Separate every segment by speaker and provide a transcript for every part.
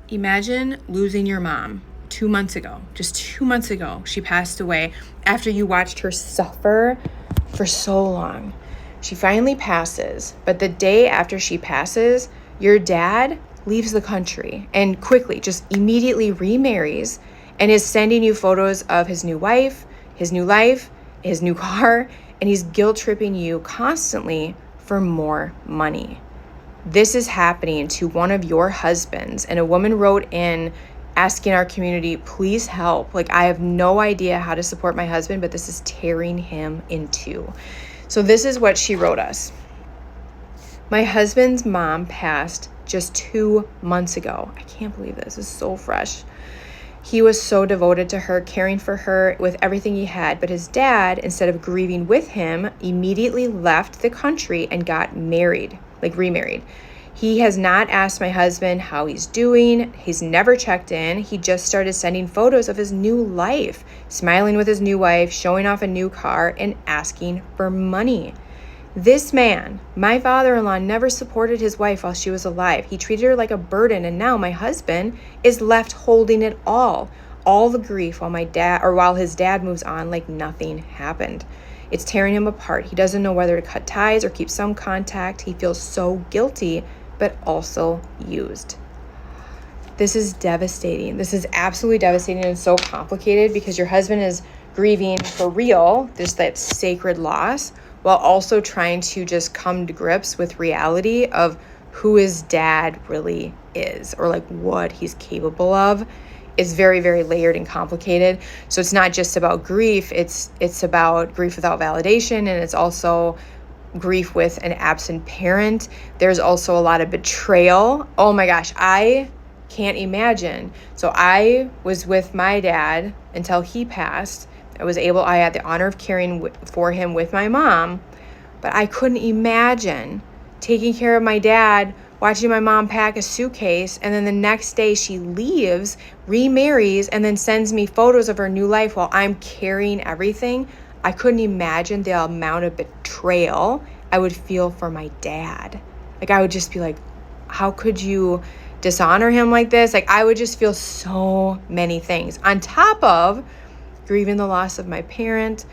Speaker 1: Imagine losing your mom 2 months ago. Just 2 months ago, she passed away after you watched her suffer for so long. She finally passes, but the day after she passes, your dad leaves the country and quickly, just immediately remarries and is sending you photos of his new wife, his new life, his new car, and he's guilt-tripping you constantly for more money. This is happening to one of your husbands, and a woman wrote in asking our community, please help. Like, I have no idea how to support my husband, but this is tearing him in two. So this is what she wrote us. My husband's mom passed just 2 months ago. I can't believe this is so fresh. He was so devoted to her, caring for her with everything he had, but his dad, instead of grieving with him, immediately left the country and got married, like remarried. He has not asked my husband how he's doing. He's never checked in. He just started sending photos of his new life, smiling with his new wife, showing off a new car, and asking for money. This man, my father-in-law, never supported his wife while she was alive. He treated her like a burden, and now my husband is left holding it all the grief while his dad moves on like nothing happened. It's tearing him apart. He doesn't know whether to cut ties or keep some contact. He feels so guilty, but also used. This is devastating. This is absolutely devastating and so complicated because your husband is grieving for real, just that sacred loss, while also trying to just come to grips with reality of who his dad really is, or like what he's capable of. It's very, very layered and complicated. So it's not just about grief, it's about grief without validation, and it's also grief with an absent parent. There's also a lot of betrayal. Oh my gosh, I can't imagine. So I was with my dad until he passed. I had the honor of caring for him with my mom, but I couldn't imagine taking care of my dad, watching my mom pack a suitcase, and then the next day she leaves, remarries, and then sends me photos of her new life while I'm carrying everything. I couldn't imagine the amount of betrayal I would feel for my dad. Like, I would just be like, how could you dishonor him like this? Like, I would just feel so many things on top of grieving the loss of my parent,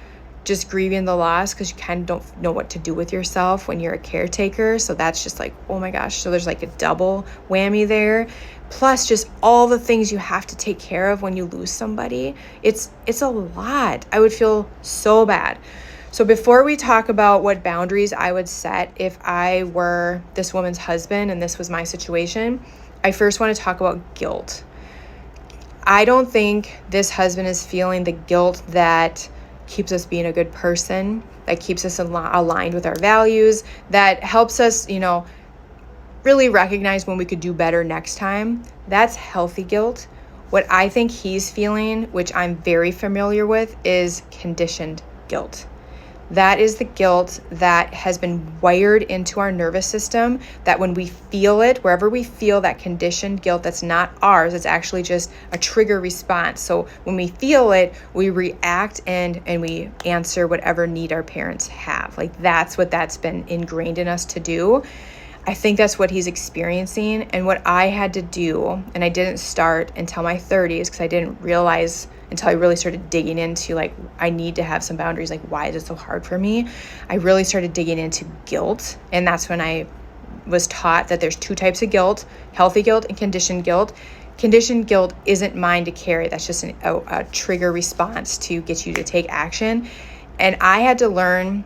Speaker 1: just grieving the loss because you kind of don't know what to do with yourself when you're a caretaker. So that's just like, oh my gosh. So there's like a double whammy there. Plus just all the things you have to take care of when you lose somebody. It's a lot. I would feel so bad. So before we talk about what boundaries I would set if I were this woman's husband and this was my situation, I first want to talk about guilt. I don't think this husband is feeling the guilt that keeps us being a good person, that keeps us aligned with our values, that helps us, really recognize when we could do better next time. That's healthy guilt. What I think he's feeling, which I'm very familiar with, is conditioned guilt. That is the guilt that has been wired into our nervous system, that when we feel it, wherever we feel that conditioned guilt that's not ours, it's actually just a trigger response. So when we feel it, we react and we answer whatever need our parents have. Like, that's what that's been ingrained in us to do. I think that's what he's experiencing. And what I had to do, and I didn't start until my 30s because I didn't realize until I really started digging into, like, I need to have some boundaries. Like, why is it so hard for me? I really started digging into guilt. And that's when I was taught that there's two types of guilt: healthy guilt and conditioned guilt. Conditioned guilt isn't mine to carry. That's just a trigger response to get you to take action. And I had to learn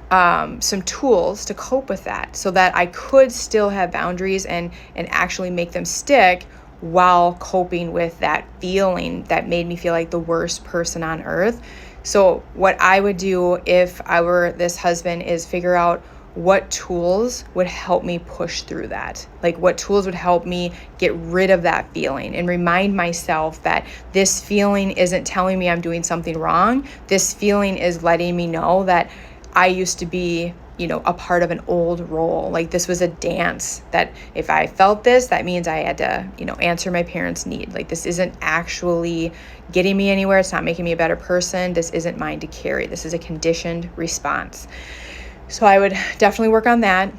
Speaker 1: some tools to cope with that so that I could still have boundaries and actually make them stick while coping with that feeling that made me feel like the worst person on earth. So what I would do if I were this husband is figure out what tools would help me push through that. Like, what tools would help me get rid of that feeling and remind myself that this feeling isn't telling me I'm doing something wrong. This feeling is letting me know that I used to be, a part of an old role. Like, this was a dance that if I felt this, that means I had to, answer my parents' need. Like, this isn't actually getting me anywhere. It's not making me a better person. This isn't mine to carry. This is a conditioned response. So I would definitely work on that.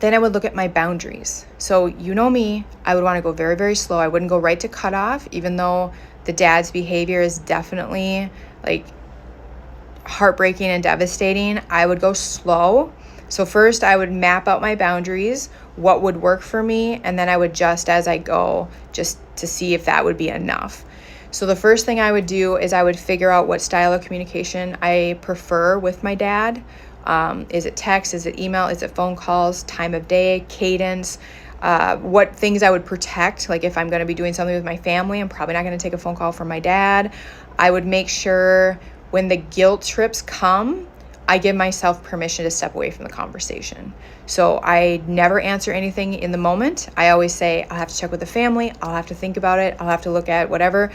Speaker 1: Then I would look at my boundaries. So you know me, I would want to go very, very slow. I wouldn't go right to cutoff, even though the dad's behavior is definitely like heartbreaking and devastating. I would go slow. So first I would map out my boundaries, what would work for me, and then I would adjust as I go just to see if that would be enough. So the first thing I would do is I would figure out what style of communication I prefer with my dad. Is it text? Is it email? Is it phone calls? Time of day? Cadence? What things I would protect? Like if I'm going to be doing something with my family, I'm probably not going to take a phone call from my dad. I would make sure when the guilt trips come, I give myself permission to step away from the conversation. So I never answer anything in the moment. I always say, I'll have to check with the family. I'll have to think about it. I'll have to look at whatever.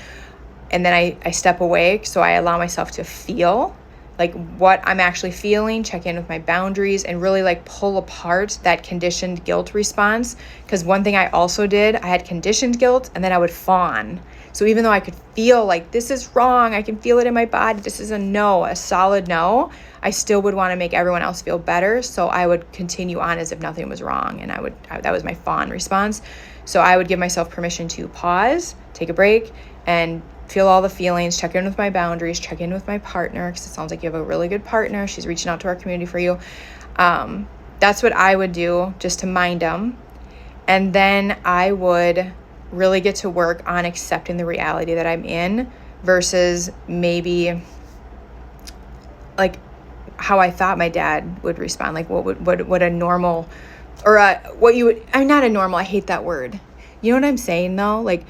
Speaker 1: And then I step away. So I allow myself to feel like what I'm actually feeling, check in with my boundaries, and really like pull apart that conditioned guilt response. Because one thing I also did, I had conditioned guilt and then I would fawn. So even though I could feel like this is wrong, I can feel it in my body, this is a no, a solid no, I still would want to make everyone else feel better. So I would continue on as if nothing was wrong. And that was my fawn response. So I would give myself permission to pause, take a break, and feel all the feelings, check in with my boundaries, check in with my partner, because it sounds like you have a really good partner. She's reaching out to our community for you. That's what I would do just to mind them. And then I would really get to work on accepting the reality that I'm in versus maybe like how I thought my dad would respond. Like what a normal or what you would, I'm not a normal, I hate that word. You know what I'm saying though? Like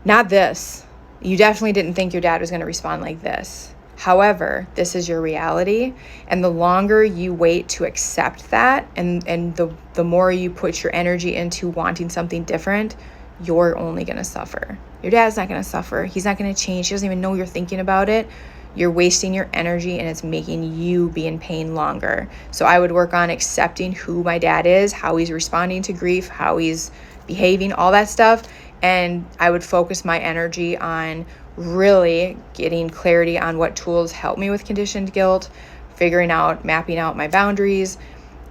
Speaker 1: not this. You definitely didn't think your dad was going to respond like this. However, this is your reality. And the longer you wait to accept that and the more you put your energy into wanting something different, you're only going to suffer. Your dad's not going to suffer. He's not going to change. He doesn't even know you're thinking about it. You're wasting your energy and it's making you be in pain longer. So I would work on accepting who my dad is, how he's responding to grief, how he's behaving, all that stuff. And I would focus my energy on really getting clarity on what tools help me with conditioned guilt, mapping out my boundaries,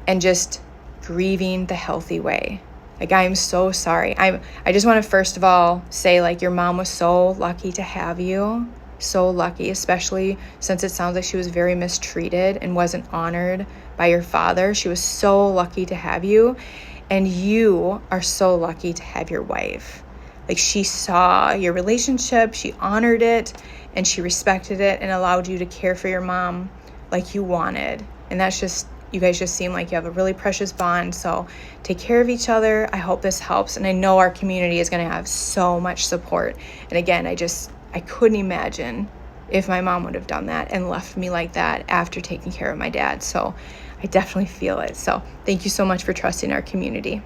Speaker 1: and just grieving the healthy way. Like, I'm so sorry. I just want to first of all say, like, your mom was so lucky to have you. So lucky, especially since it sounds like she was very mistreated and wasn't honored by your father. She was so lucky to have you. And you are so lucky to have your wife. Like, she saw your relationship, she honored it, and she respected it and allowed you to care for your mom like you wanted. And that's just, you guys just seem like you have a really precious bond. So take care of each other. I hope this helps. And I know our community is going to have so much support. And again, I couldn't imagine if my mom would have done that and left me like that after taking care of my dad. So I definitely feel it. So thank you so much for trusting our community.